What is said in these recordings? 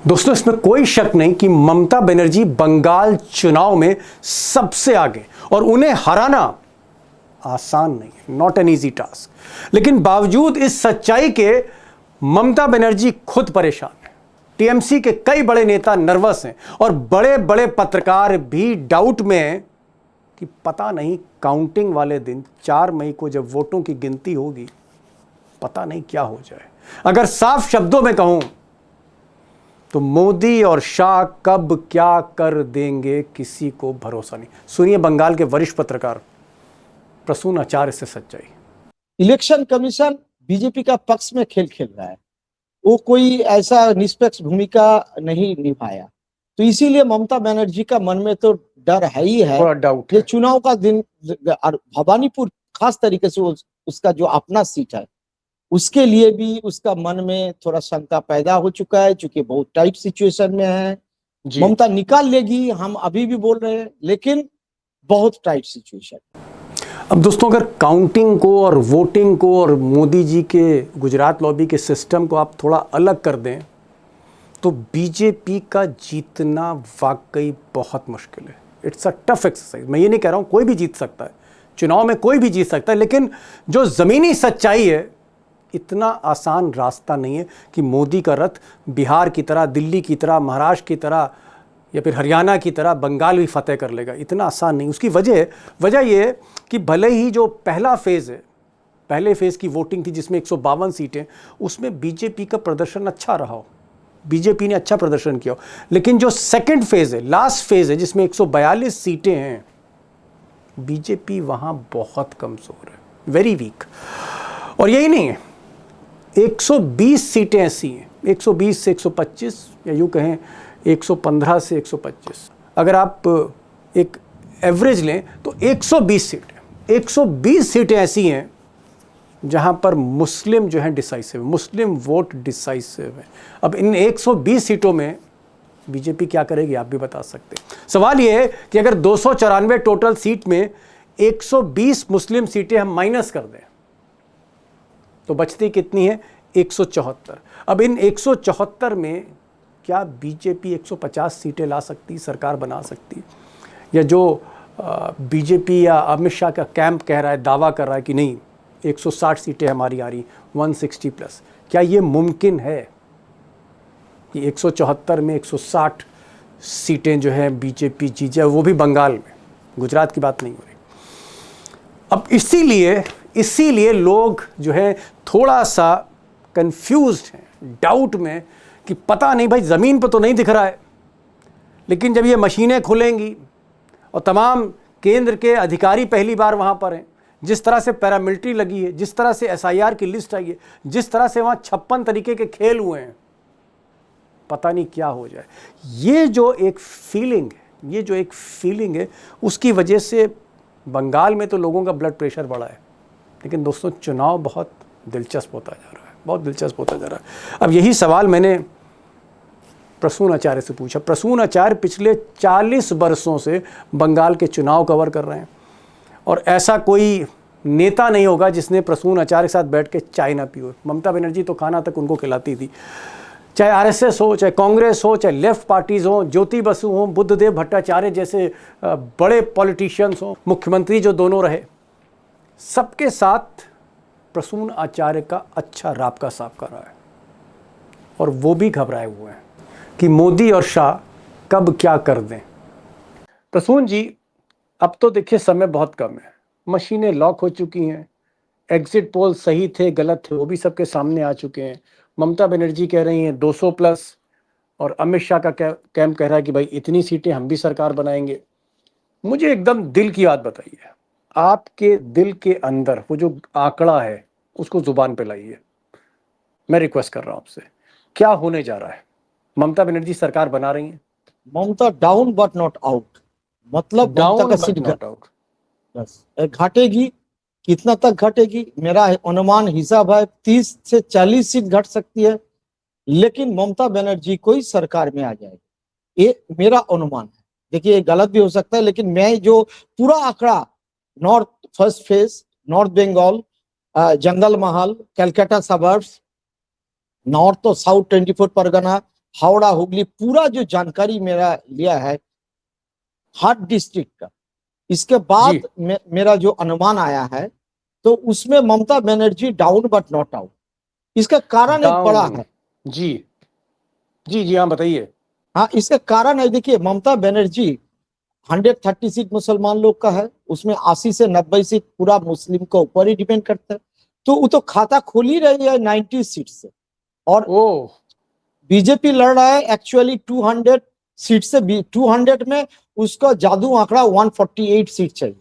दोस्तों, इसमें कोई शक नहीं कि ममता बनर्जी बंगाल चुनाव में सबसे आगे और उन्हें हराना आसान नहीं है, नॉट एन इजी टास्क। लेकिन बावजूद इस सच्चाई के ममता बनर्जी खुद परेशान है, टीएमसी के कई बड़े नेता नर्वस हैं और बड़े बड़े पत्रकार भी डाउट में हैं कि पता नहीं काउंटिंग वाले दिन 4 मई को जब वोटों की गिनती होगी पता नहीं क्या हो जाए। अगर साफ शब्दों में कहूं तो मोदी और शाह कब क्या कर देंगे किसी को भरोसा नहीं। सुनिए बंगाल के वरिष्ठ पत्रकार प्रसून आचार्य से सच्चाई। इलेक्शन कमीशन बीजेपी का पक्ष में खेल खेल रहा है, वो कोई ऐसा निष्पक्ष भूमिका नहीं निभाया, तो इसीलिए ममता बनर्जी का मन में तो डर है ही है। थोड़ा डाउट ये चुनाव का दिन और भवानीपुर खास तरीके से उसका जो अपना सीट है उसके लिए भी उसका मन में थोड़ा शंका पैदा हो चुका है, क्योंकि बहुत टाइट सिचुएशन में है। ममता निकाल लेगी, हम अभी भी बोल रहे हैं, लेकिन बहुत टाइट सिचुएशन। अब दोस्तों, अगर काउंटिंग को और वोटिंग को और मोदी जी के गुजरात लॉबी के सिस्टम को आप थोड़ा अलग कर दें तो बीजेपी का जीतना वाकई बहुत मुश्किल है। It's a tough exercise. मैं ये नहीं कह रहा हूँ कोई भी जीत सकता है, चुनाव में कोई भी जीत सकता है, लेकिन जो ज़मीनी सच्चाई है इतना आसान रास्ता नहीं है कि मोदी का रथ बिहार की तरह, दिल्ली की तरह, महाराष्ट्र की तरह या फिर हरियाणा की तरह बंगाल भी फतेह कर लेगा। इतना आसान नहीं। उसकी वजह यह है कि भले ही जो पहला फेज़ है, पहले फेज़ की वोटिंग थी जिसमें 152 सीटें, उसमें बीजेपी का प्रदर्शन अच्छा रहा हो, बीजेपी ने अच्छा प्रदर्शन किया हो, लेकिन जो सेकंड फेज़ है, लास्ट फेज़ है, जिसमें 142 सीटें हैं, बीजेपी वहाँ बहुत कमज़ोर है, वेरी वीक। और यही नहीं है, 120 सीटें ऐसी हैं, 120 से 125 या यूँ कहें 115 से 125, अगर आप एक एवरेज लें तो 120 सीटें, 120 सीटें ऐसी हैं जहां पर मुस्लिम जो हैं डिसाइसिव, मुस्लिम वोट डिसाइसिव है। अब इन 120 सीटों में बीजेपी क्या करेगी आप भी बता सकते हैं। सवाल ये है कि अगर 294 टोटल सीट में 120 मुस्लिम सीटें हम माइनस कर दें तो बचती कितनी है? 174। अब इन 174 में क्या बीजेपी 150 सीटें ला सकती, सरकार बना सकती? या जो बीजेपी या अमित शाह का कैंप कह रहा है, दावा कर रहा है कि नहीं 160 सीटें हमारी आ रही, 160 प्लस, क्या ये मुमकिन है कि 174 में 160 सीटें जो है बीजेपी जीत जाए, वो भी बंगाल में? गुजरात की बात नहीं हो रही। अब इसीलिए लोग जो है थोड़ा सा कंफ्यूज्ड हैं, डाउट में कि पता नहीं भाई, ज़मीन पर तो नहीं दिख रहा है, लेकिन जब ये मशीनें खुलेंगी और तमाम केंद्र के अधिकारी पहली बार वहाँ पर हैं, जिस तरह से पैरामिलिट्री लगी है, जिस तरह से एसआईआर की लिस्ट आई है, जिस तरह से वहाँ 56 तरीके के खेल हुए हैं, पता नहीं क्या हो जाए। ये जो एक फीलिंग है, उसकी वजह से बंगाल में तो लोगों का ब्लड प्रेशर बढ़ा है। लेकिन दोस्तों, चुनाव बहुत दिलचस्प होता जा रहा है, बहुत दिलचस्प होता जा रहा है। अब यही सवाल मैंने प्रसून आचार्य से पूछा। प्रसून आचार्य पिछले 40 वर्षों से बंगाल के चुनाव कवर कर रहे हैं और ऐसा कोई नेता नहीं होगा जिसने प्रसून आचार्य के साथ बैठ के चाय ना पी हो। ममता बनर्जी तो खाना तक उनको खिलाती थी, चाहे आरएसएस हो, चाहे कांग्रेस हो, चाहे लेफ्ट पार्टीज हो, ज्योति बसु हो, बुद्धदेव भट्टाचार्य जैसे बड़े पॉलिटिशियंस हो, मुख्यमंत्री जो दोनों रहे, सबके साथ प्रसून आचार्य का अच्छा राबता साफ कर रहा है। और वो भी घबराए हुए हैं कि मोदी और शाह कब क्या कर दें। प्रसून जी, अब तो देखिए समय बहुत कम है, मशीनें लॉक हो चुकी हैं, एग्जिट पोल सही थे गलत थे वो भी सबके सामने आ चुके हैं। ममता बनर्जी कह रही हैं 200 प्लस और अमित शाह का कैंप कह रहा है कि भाई इतनी सीटें हम भी सरकार बनाएंगे। मुझे एकदम दिल की बात बताइए, आपके दिल के अंदर वो जो आंकड़ा है उसको जुबान पे लाइए। मैं रिक्वेस्ट कर रहा हूं आपसे, क्या होने जा रहा है? ममता बनर्जी सरकार बना रही है, ममता डाउन बट नॉट आउट, मतलब ममता का सीट घटेगी। कितना तक घटेगी? मेरा अनुमान हिसाब है 30 से 40 सीट घट सकती है, लेकिन ममता बनर्जी को ही सरकार में आ जाएगी, ये मेरा अनुमान है। देखिए गलत भी हो सकता है, लेकिन मैं जो पूरा आंकड़ा, north first phase, north Bengal, Jangal Mahal, Calcutta suburbs, north और साउथ 24 परगना, हावड़ा हुगली पूरा जो जानकारी मेरा लिया है हर डिस्ट्रिक्ट का, इसके बाद जी मेरा जो अनुमान आया है तो उसमें Mamata Banerjee down but not out. इसका कारण एक बड़ा डाउन। है। जी जी जी हाँ बताइए। हाँ, इसका कारण है, देखिए ममता बनर्जी 130 सीट मुसलमान लोग का है, उसमें 80 से 90 सीट पूरा मुस्लिम के ऊपर ही डिपेंड करता है, तो वो तो खाता खोल ही रही है 90 सीट से। और ओ बीजेपी लड़ रहा है एक्चुअली 200 सीट से, 200 में उसका जादू आंकड़ा 148 सीट चाहिए।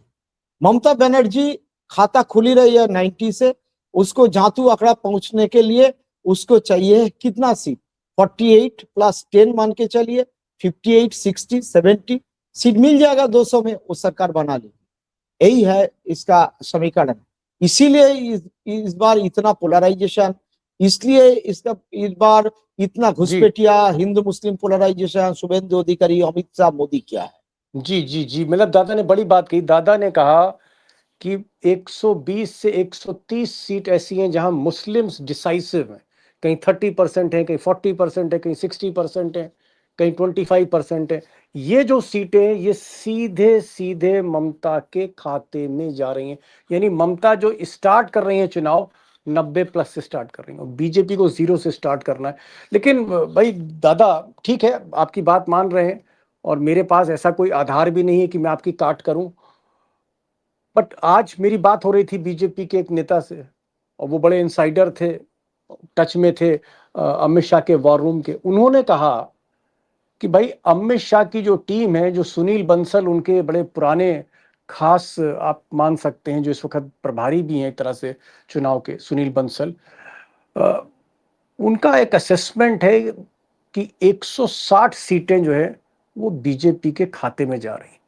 ममता बनर्जी खाता खुली रही है 90 से, उसको जादू आंकड़ा पहुंचने के लिए उसको चाहिए कितना सीट, 48 प्लस 10 मान के चलिए, 58, 60, 70 सीट मिल जाएगा 200 में, वो सरकार बना लेगी। यही है इसका समीकरण। इसीलिए इस बार इतना पोलराइजेशन, इसलिए इसका इस बार इतना जी घुसपैठिया हिंदू मुस्लिम पोलराइजेशन शुभेंदु अधिकारी अमित शाह मोदी किया है। जी जी जी मतलब दादा ने बड़ी बात कही। दादा ने कहा कि 120 से 130 सीट ऐसी हैं जहां मुस्लिम्स डिसाइसिव हैं, कहीं 30% है, कहीं 40% है, कहीं 60% है, कहीं 25% है। ये जो सीटें ये सीधे सीधे ममता के खाते में जा रही हैं। यानी ममता जो स्टार्ट कर रही है चुनाव 90+ से स्टार्ट कर रही है, बीजेपी को 0 से स्टार्ट करना है। लेकिन भाई दादा ठीक है, आपकी बात मान रहे हैं और मेरे पास ऐसा कोई आधार भी नहीं है कि मैं आपकी काट करूं, बट आज मेरी बात हो रही थी बीजेपी के एक नेता से और वो बड़े इनसाइडर थे, टच में थे अमित शाह के वॉर रूम के। उन्होंने कहा कि भाई अमित शाह की जो टीम है, जो सुनील बंसल उनके बड़े पुराने खास आप मान सकते हैं, जो इस वक्त प्रभारी भी हैं एक तरह से चुनाव के, सुनील बंसल, अ, उनका एक असेसमेंट है कि 160 सीटें जो है वो बीजेपी के खाते में जा रही हैं।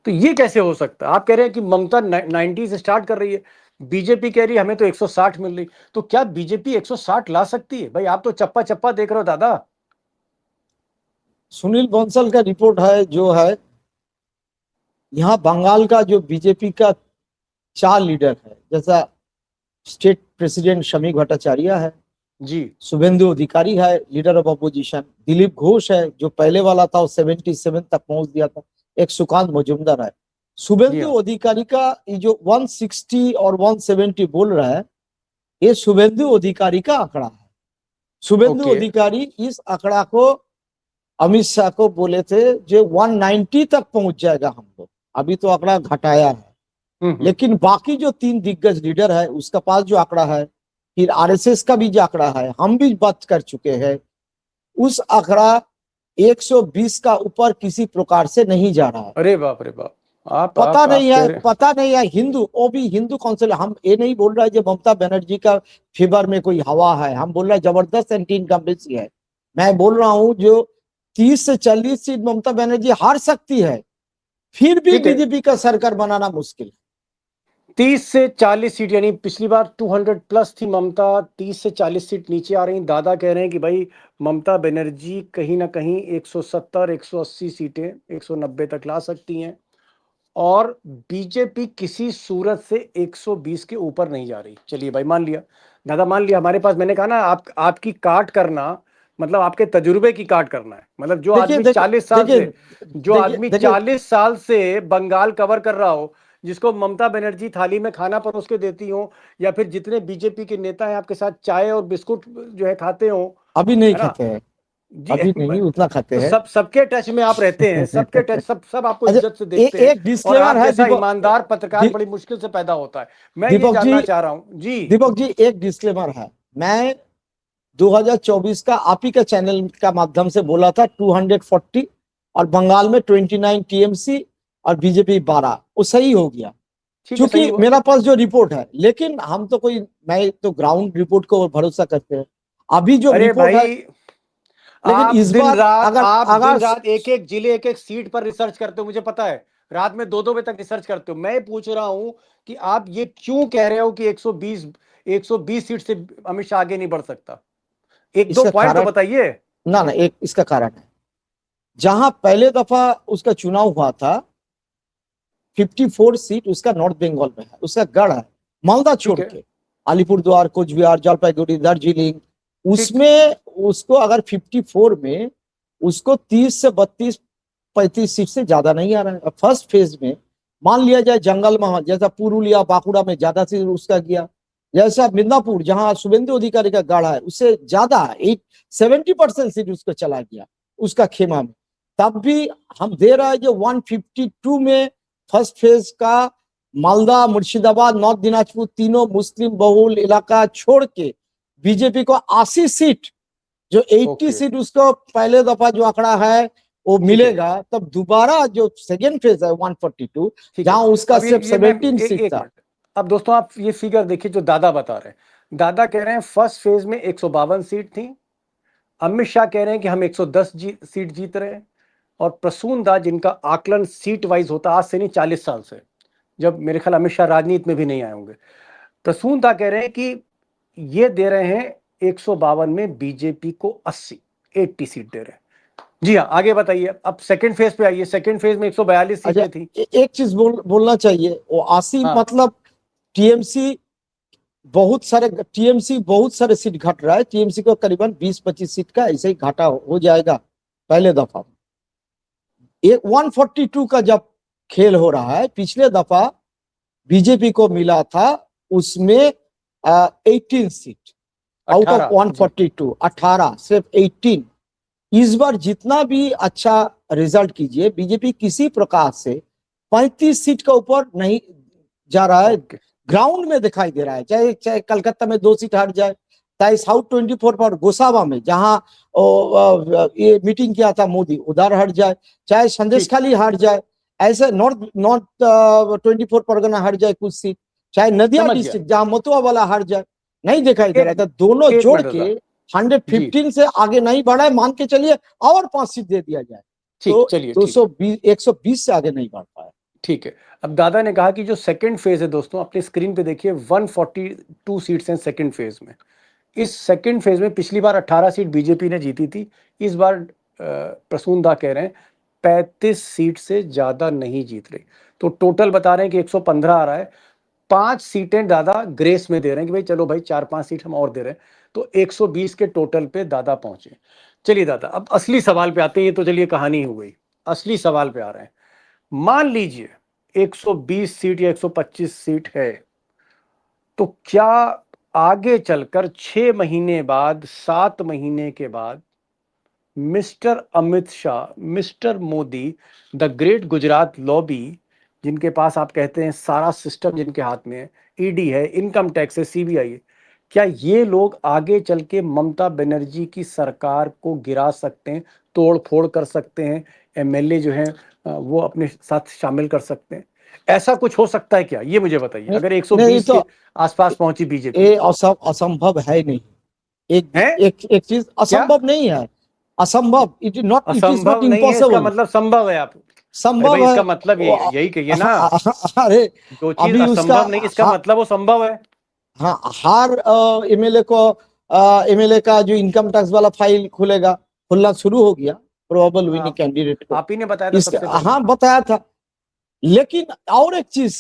तो ये कैसे हो सकता है? आप कह रहे हैं कि ममता 90 से स्टार्ट कर रही है, बीजेपी कह रही है हमें तो 160 मिल रही, तो क्या बीजेपी 160 ला सकती है? भाई आप तो चप्पा चप्पा देख रहे हो दादा। सुनील बंसल का रिपोर्ट है जो है, यहाँ बंगाल का जो बीजेपी का 4 लीडर है, जैसा स्टेट प्रेसिडेंट शमी भट्टाचार्य है, जी शुभेंदु अधिकारी है leader of opposition, Dilip Ghosh है जो पहले वाला था वो 77 तक पहुंच दिया था, एक सुकांत मजूमदार है। जी शुभेंदु हाँ अधिकारी का ये जो 160 और 170 बोल रहा है, ये शुभेंदु अधिकारी का आंकड़ा है। शुभेंदु ओके। अधिकारी इस आंकड़ा को अमित शाह को बोले थे जो 190 तक पहुंच जाएगा हम लोग, अभी तो आंकड़ा घटाया है। हम्म। लेकिन बाकी जो 3 दिग्गज लीडर है उसका पास जो आंकड़ा है, फिर आरएसएस का भी जो आंकड़ा है, हम भी बात कर चुके हैं, उस आंकड़ा 120 का ऊपर किसी प्रकार से नहीं जा रहा है। अरे बाप रे बाप। पता आप नहीं कह है, रहे हैं। पता नहीं है हिंदू, वो भी हिंदू काउंसिल, हम ये नहीं बोल रहे जो ममता बनर्जी का फेवर में कोई हवा है, हम बोल रहे जबरदस्त एंटी इनकम्बेंसी है। मैं बोल रहा हूं जो 30 से 40 सीट ममता बनर्जी हार सकती है, फिर भी ठीक है, बीजेपी का सरकार बनाना मुश्किल है। 30 से 40 सीट, यानी पिछली बार 200+ थी ममता, 30 से 40 सीट नीचे आ रही। दादा कह रहे हैं कि भाई ममता बनर्जी कहीं ना कहीं 170 180 सीटें 190 तक ला सकती हैं और बीजेपी किसी सूरत से 120 के ऊपर नहीं जा रही। चलिए भाई मान लिया, दादा मान लिया हमारे पास। मैंने कहा ना आपकी काट करना मतलब आपके तजुर्बे की काट करना है। मतलब जो देखिए आदमी देखिए 40 साल देखिए से, जो देखिए आदमी देखिए 40 साल से बंगाल कवर कर रहा हो, जिसको ममता बनर्जी थाली में खाना परोस के देती हो, या फिर जितने बीजेपी के नेता हैं आपके साथ चाय और बिस्कुट जो है खाते हो, अभी नहीं है ना? खाते हैं, जी अभी नहीं उतना खाते तो हैं। सबके टच में आप रहते हैं, सबके टच, सब आपको अच्छा, इज्जत से देखते हैं एक और डिस्क्लेमर आप है जैसा दीपक, ईमानदार पत्रकार दी, बड़ी मुश्किल से पैदा होता है। मैं ये दीपक जी, जानना चाह रहा हूं जी। दीपक जी एक डिस्क्लेमर है। मैं 2024 का आप ही का चैनल का माध्यम से बोला था 240 और बंगाल में 29 टीएमसी और बीजेपी 12, वो सही हो गया ठीक है, सही क्योंकि हुआ। मेरा पास जो रिपोर्ट है। लेकिन हम तो कोई, मैं तो ग्राउंड रिपोर्ट को भरोसा करते हैं, अभी जो अरे रिपोर्ट है। भाई लेकिन इस बार अगर आप दिन अगर रात एक एक जिले एक एक सीट पर रिसर्च करते हो, मुझे पता है। रात में 2-2 बजे तक रिसर्च करते हो। मैं पूछ रहा हूं कि आप ये क्यों कह रहे हो कि 120 सीट से अमित शाह आगे नहीं बढ़ सकता? एक दो इसका पॉइंट तो कारण, बताइए। ना ना एक इसका कारण है, जहां पहले दफा उसका चुनाव हुआ था 54 सीट उसका नॉर्थ बंगाल में है, उसका गढ़ है, मालदा ठीक छोड़ है। के, अलीपुरद्वार, कुचबिहार, जलपाईगुड़ी, दार्जिलिंग, उसमें उसको अगर 54 में उसको 30 से 32-35 सीट से ज्यादा नहीं आ रहा है। फर्स्ट फेज में मान लिया जाए जंगल में, जैसा पुरुलिया बांकुड़ा में ज्यादा सीट उसका गया, जैसा मिदनापुर जहां शुभेंदु अधिकारी का गढ़ है उससे ज्यादा 70% सीट उसको चला गया उसका खेमा में। तब भी हम दे रहे हैं जो 152 में फर्स्ट फेज का मालदा, मुर्शिदाबाद, नॉर्थ दिनाजपुर तीनों मुस्लिम बहुल इलाका छोड़ के बीजेपी को 80 सीट, जो 80 सीट उसको पहले दफा जो आंकड़ा है वो मिलेगा, तब दोबारा जो सेकेंड फेज है 142 जहां उसका सिर्फ 17 सीट था। अब दोस्तों आप ये फिगर देखिए जो दादा बता रहे हैं। दादा कह रहे हैं फर्स्ट फेज में 152 सीट थी, अमित शाह कह रहे हैं कि हम 110 सीट जीत रहे हैं, और प्रसून दास जिनका आकलन सीट वाइज होता आज से नहीं 40 साल से, जब मेरे ख्याल अमित शाह राजनीति में भी नहीं आए होंगे, प्रसून दास कह रहे हैं कि ये दे रहे हैं 152 में बीजेपी को 80 सीट दे रहे हैं। जी हाँ, आगे बताइए। अब सेकंड फेज पे आइए। सेकंड फेज में 142 सीटें थी। एक चीज बोलना चाहिए, वो 80 मतलब टीएमसी बहुत सारे सीट घट रहा है। टीएमसी को करीबन 20-25 सीट का ऐसे ही घाटा हो जाएगा पहले दफा। 142 का जब खेल हो रहा है, पिछले दफा बीजेपी को मिला था उसमें 18 सीट आउट ऑफ 142, 18 सिर्फ 18। इस बार जितना भी अच्छा रिजल्ट कीजिए, बीजेपी किसी प्रकार से 35 सीट का ऊपर नहीं जा रहा है। ग्राउंड में दिखाई दे रहा है, चाहे कलकत्ता में 2 सीट हट जाए, चाहे साउथ 24 पर गोसावा में जहां ये मीटिंग किया था मोदी उधर हट जाए, चाहे संदेशखाली हट जाए, ऐसे नॉर्थ 24 परगना हट जाए कुछ सीट, चाहे नदिया डिस्ट्रिक्ट जहां मथुआ वाला हट जाए, नहीं दिखाई दे रहा था। दोनों जोड़ के 115 से आगे नहीं बढ़ा है, मान के चलिए और 5 सीट दे दिया जाए तो 120 से आगे नहीं बढ़ पाया। ठीक है। अब दादा ने कहा कि जो सेकंड फेज है दोस्तों, अपनी स्क्रीन पे देखिए 142 सीट्स हैं सेकंड फेज में। इस सेकंड फेज में पिछली बार 18 सीट बीजेपी ने जीती थी, इस बार प्रसून दा कह रहे हैं 35 सीट से ज्यादा नहीं जीत रही, तो टोटल बता रहे हैं कि 115 आ रहा है। 5 सीटें दादा ग्रेस में दे रहे हैं कि भाई चलो भाई 4-5 सीट हम और दे रहे हैं, तो 120 के टोटल पे दादा पहुंचे। चलिए दादा, अब असली सवाल पे आते हैं। ये तो चलिए कहानी हो गई, असली सवाल पे आ रहे हैं। मान लीजिए 120 सीट या 125 सीट है, तो क्या आगे चलकर 6 महीने बाद, 7 महीने के बाद mister Amit Shah, mister Modi, the great Gujarat lobby, जिनके पास आप कहते हैं सारा सिस्टम जिनके हाथ में है, ईडी है, इनकम टैक्स है, सीबीआई है, क्या ये लोग आगे चल के ममता बनर्जी की सरकार को गिरा सकते हैं, तोड़ फोड़ कर सकते हैं, एमएलए जो हैं वो अपने साथ शामिल कर सकते हैं? ऐसा कुछ हो सकता है क्या, ये मुझे बताइए। अगर 120 तो के आसपास पहुंची बीजेपी, ये असंभव है नहीं। एक चीज असंभव नहीं है, असंभव, इट इज नॉट इम्पॉसिबल। इसका मतलब संभव है। आप संभव है, इसका मतलब यही कहिए ना। अरे जो चीज असंभव नहीं इसका मतलब वो संभव है। हाँ, हर एमएलए का जो इनकम टैक्स वाला फाइल खुलना शुरू हो गया प्रोबेबल विनिंग कैंडिडेट को। आप ही ने बताया था सबसे पहले। हाँ बताया था। लेकिन और एक चीज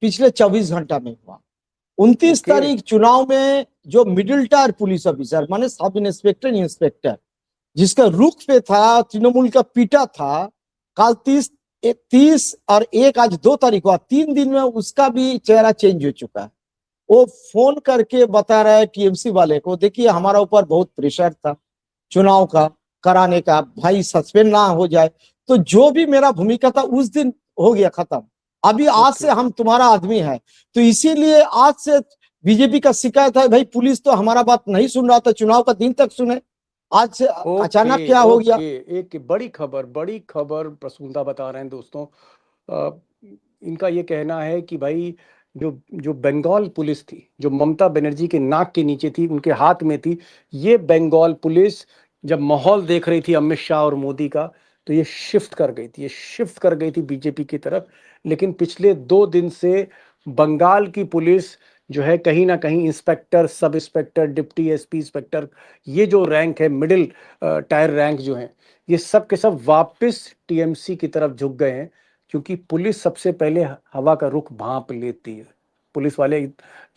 पिछले 24 घंटा में हुआ, 29 तारीख चुनाव में जो मिडिल टायर पुलिस ऑफिसर माने सब इंस्पेक्टर इंस्पेक्टर जिसका रुख पे था, तृणमूल का पीटा था, कल 30 और एक आज 2 तारीख हुआ, 3 दिन में उसका भी चेहरा चेंज हो चुका है। वो फोन करके बता रहा है टीएमसी वाले को, देखिए हमारा ऊपर बहुत प्रेशर था चुनाव का कराने का, भाई सस्पेंड ना हो जाए, तो जो भी मेरा भूमिका था उस दिन हो गया खत्म, अभी आज से हम तुम्हारा आदमी है। तो इसीलिए आज से बीजेपी का शिकायत है, भाई पुलिस तो हमारा बात नहीं सुन रहा था, चुनाव का दिन तक सुने, आज से अचानक क्या हो गया। एक बड़ी खबर प्रसूनदा बता रहे हैं दोस्तों। इनका ये कहना है कि भाई जो बंगाल पुलिस थी, जो ममता बनर्जी के नाक के नीचे थी, उनके हाथ में थी, ये बंगाल पुलिस जब माहौल देख रही थी अमित शाह और मोदी का, तो ये शिफ्ट कर गई थी बीजेपी की तरफ। लेकिन पिछले 2 दिन से बंगाल की पुलिस जो है कहीं ना कहीं inspector, sub inspector, deputy SP inspector, ये जो रैंक है मिडिल टायर रैंक जो है, ये सब के सब वापस टीएमसी की तरफ झुक गए हैं, क्योंकि पुलिस सबसे पहले हवा का रुख भांप लेती है। पुलिस वाले,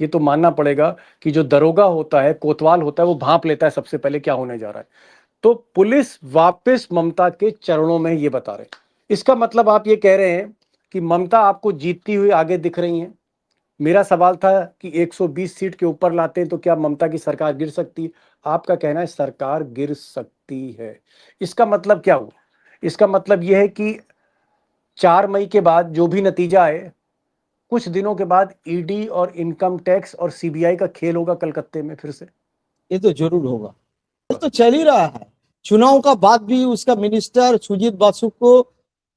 ये तो मानना पड़ेगा कि जो दरोगा होता है, कोतवाल होता है, वो भांप लेता है सबसे पहले क्या होने जा रहा है। तो पुलिस वापस ममता के चरणों में ये बता रहे। इसका मतलब आप ये कह रहे हैं कि ममता आपको जीतती हुई आगे दिख रही हैं। मेरा सवाल था कि 120 सीट के ऊपर लाते हैं तो क्या ममता की सरकार गिर सकती है? आपका कहना है सरकार गिर सकती है। इसका मतलब क्या हुआ? इसका मतलब यह है कि 4 मई के बाद जो भी नतीजा आए, कुछ दिनों के बाद ईडी और इनकम टैक्स और सीबीआई का खेल होगा कलकत्ते में फिर से। ये तो जरूर होगा, ये तो चल ही रहा है। चुनाव का बाद भी उसका मिनिस्टर सुजीत बासु को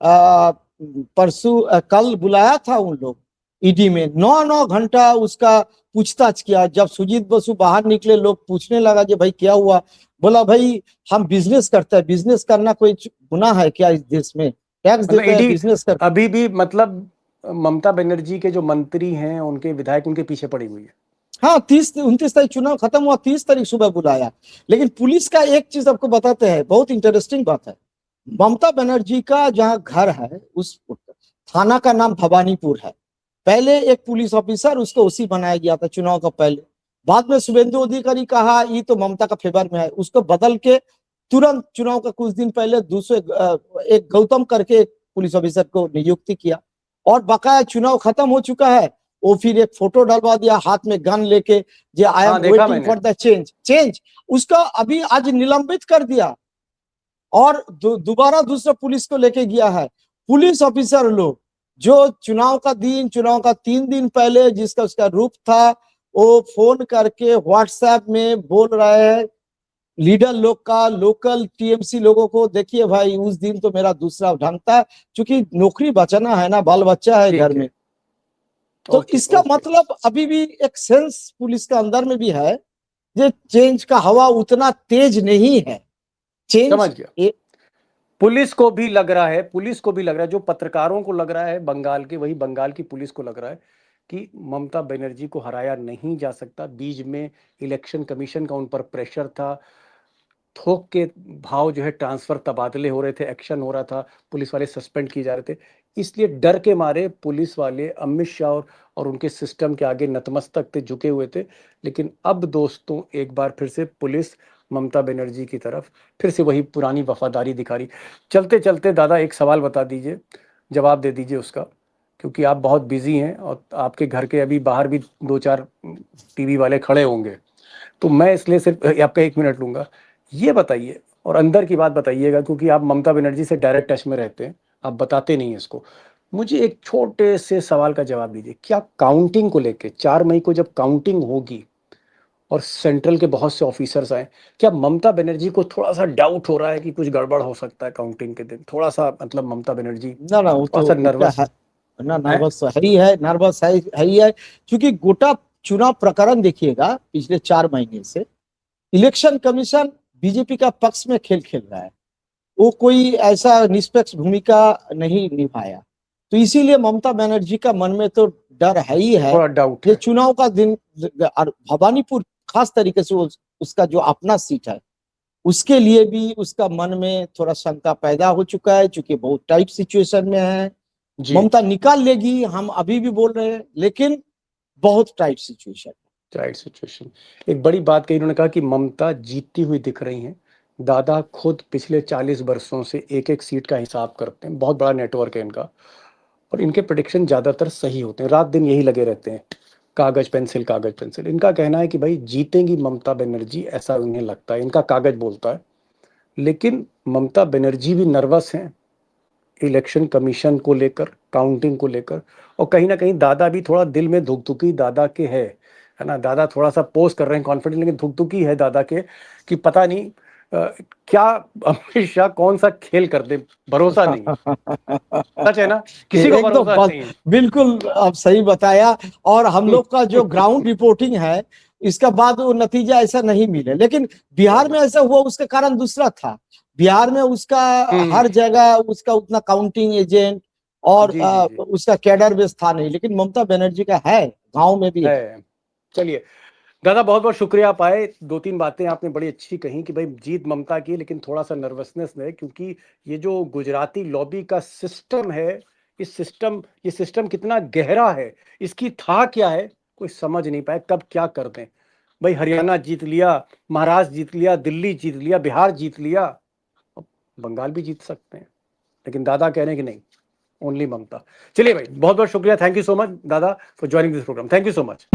परसों कल बुलाया था उन लोग ईडी में, 9 घंटा उसका पूछताछ किया। जब सुजीत बसु बाहर निकले, लोग पूछने लगा कि भाई क्या हुआ, बोला भाई हम बिजनेस करते हैं, बिजनेस करना कोई गुनाह है क्या इस देश में, टैक्स मतलब देते हैं, ईडी बिजनेस करते हैं। अभी भी मतलब ममता बनर्जी के जो मंत्री हैं, उनके विधायक उनके पीछे पड़ी हुई है। हाँ, 30-29 तारीख चुनाव खत्म हुआ, 30 तारीख सुबह बुलाया। लेकिन पुलिस का एक चीज आपको बताते हैं, बहुत इंटरेस्टिंग बात है। ममता बनर्जी का जहाँ घर है, उस थाना का नाम भवानीपुर है। पहले एक पुलिस ऑफिसर उसको उसी बनाया गया था चुनाव का पहले। बाद में शुभेंदु अधिकारी कहा ये तो ममता का फेवर में है, उसको बदल के तुरंत चुनाव का कुछ दिन पहले दूसरे एक गौतम करके एक पुलिस ऑफिसर को नियुक्ति किया। और बकाया चुनाव खत्म हो चुका है, वो फिर एक फोटो डलवा दिया हाथ में गन लेके, जे आई एम हाँ, देखा वेटिंग मैंने। For the change. उसका अभी आज निलंबित कर दिया और दोबारा दूसरा पुलिस को लेके गया है। पुलिस ऑफिसर लोग जो चुनाव का दिन, चुनाव का 3 दिन पहले जिसका उसका रूप था, वो फोन करके व्हाट्सएप में बोल रहे हैं लीडर लोग का, लोकल टीएमसी लोगों को, देखिए भाई उस दिन तो मेरा दूसरा ढंग था, क्योंकि नौकरी बचाना है ना, बाल बच्चा है घर ठीक में। है। तो ओके इसका ओके। मतलब अभी भी एक सेंस पुलिस के अंदर में भी है, ये चेंज का हवा उतना तेज नहीं है। समझ चेंज गया। पुलिस को भी लग रहा है, पुलिस को भी लग रहा है, जो पत्रकारों को लग रहा है बंगाल के, वही बंगाल की पुलिस को लग रहा है कि ममता बनर्जी को हराया नहीं जा सकता। बीच में इलेक्शन कमीशन का उन पर प्रेशर था, थोक के भाव जो है, ट्रांसफर तबादले हो रहे थे, एक्शन हो रहा था, पुलिस वाले सस्पेंड किए जा रहे थे। इसलिए डर के मारे पुलिस वाले अमित शाह और उनके सिस्टम के आगे नतमस्तक थे, झुके हुए थे। लेकिन अब दोस्तों एक बार फिर से पुलिस ममता बनर्जी की तरफ फिर से वही पुरानी वफादारी दिखा रही। चलते चलते दादा एक सवाल बता दीजिए, जवाब दे दीजिए उसका, क्योंकि आप बहुत बिजी हैं और आपके घर के अभी बाहर भी 2-4 टीवी वाले खड़े होंगे, तो मैं इसलिए सिर्फ आपका 1 मिनट लूंगा। ये बताइए, और अंदर की बात बताइएगा, क्योंकि आप ममता बनर्जी से डायरेक्ट टच में रहते हैं, आप बताते नहीं हैं इसको। मुझे एक छोटे से सवाल का जवाब दीजिए, क्या काउंटिंग को लेके 4 मई को जब काउंटिंग होगी और सेंट्रल के बहुत से ऑफिसर्स आए, क्या ममता बनर्जी को थोड़ा सा डाउट हो रहा है कि कुछ गड़बड़ हो सकता है काउंटिंग के दिन? थोड़ा सा मतलब ममता बनर्जी ना ना, वो थोड़ा तो सा क्या नर्वस है ना, है? नर्वस तो है ही है, नर्वस है ही है। क्योंकि गोटा चुनाव प्रकरण देखिएगा, पिछले 4 महीने से इलेक्शन कमीशन बीजेपी का पक्ष में खेल खेल रहा है, वो कोई ऐसा निष्पक्ष भूमिका नहीं निभाया। तो इसीलिए ममता बनर्जी का मन में तो डर है ही है। थोड़ा डाउट ये है। चुनाव का दिन, और भवानीपुर खास तरीके से उसका जो अपना सीट है, उसके लिए भी उसका मन में थोड़ा शंका पैदा हो चुका है, क्योंकि बहुत टाइट सिचुएशन में है। जी। ममता निकाल लेगी, हम अभी भी बोल रहे हैं, लेकिन बहुत टाइट सिचुएशन। Right situation. एक बड़ी बात कही उन्होंने, कहा कि ममता जीतती हुई दिख रही हैं। दादा खुद पिछले 40 वर्षों से एक एक सीट का हिसाब करते हैं, बहुत बड़ा नेटवर्क है इनका, और इनके प्रिडिक्शन ज़्यादातर सही होते हैं, रात दिन यही लगे रहते हैं, कागज पेंसिल कागज पेंसिल। इनका कहना है कि भाई जीतेंगी ममता बनर्जी, ऐसा उन्हें लगता है, इनका कागज बोलता है। लेकिन ममता बनर्जी भी नर्वस हैं इलेक्शन कमीशन को लेकर, काउंटिंग को लेकर, और कहीं ना कहीं दादा भी थोड़ा दिल में धुकधुकी दादा के है ना। दादा थोड़ा सा पोज कर रहे हैं कॉन्फिडेंट, लेकिन धुकधुकी है दादा के कि पता नहीं क्या अमित शाह कौन सा खेल कर दे, भरोसा नहीं है। सच है ना, किसी को एकदम भरोसा नहीं है। बिल्कुल आप सही बताया। और हम लोग का जो ग्राउंड रिपोर्टिंग है, इसका बाद वो नतीजा ऐसा नहीं मिले, लेकिन बिहार में ऐसा हुआ, उसका कारण दूसरा था। बिहार में उसका हम्म। हर जगह उसका उतना काउंटिंग एजेंट और जी जी जी। उसका कैडर बेस था नहीं, लेकिन ममता बनर्जी का है, गांव में भी है। है। चलिए दादा, बहुत बहुत शुक्रिया आप आए। 2-3 बातें आपने बड़ी अच्छी कही कि भाई जीत ममता की, लेकिन थोड़ा सा नर्वसनेस है, क्योंकि ये जो गुजराती लॉबी का सिस्टम है, ये सिस्टम कितना गहरा है, इसकी था क्या है, कोई समझ नहीं पाए कब क्या कर दें। भाई हरियाणा जीत लिया, महाराष्ट्र जीत लिया, दिल्ली जीत लिया, बिहार जीत लिया, अब बंगाल भी जीत सकते हैं, लेकिन दादा कह रहे हैं कि नहीं, ओनली ममता। चलिए भाई, बहुत बहुत शुक्रिया, थैंक यू सो मच दादा for joining this programme, thank you so much.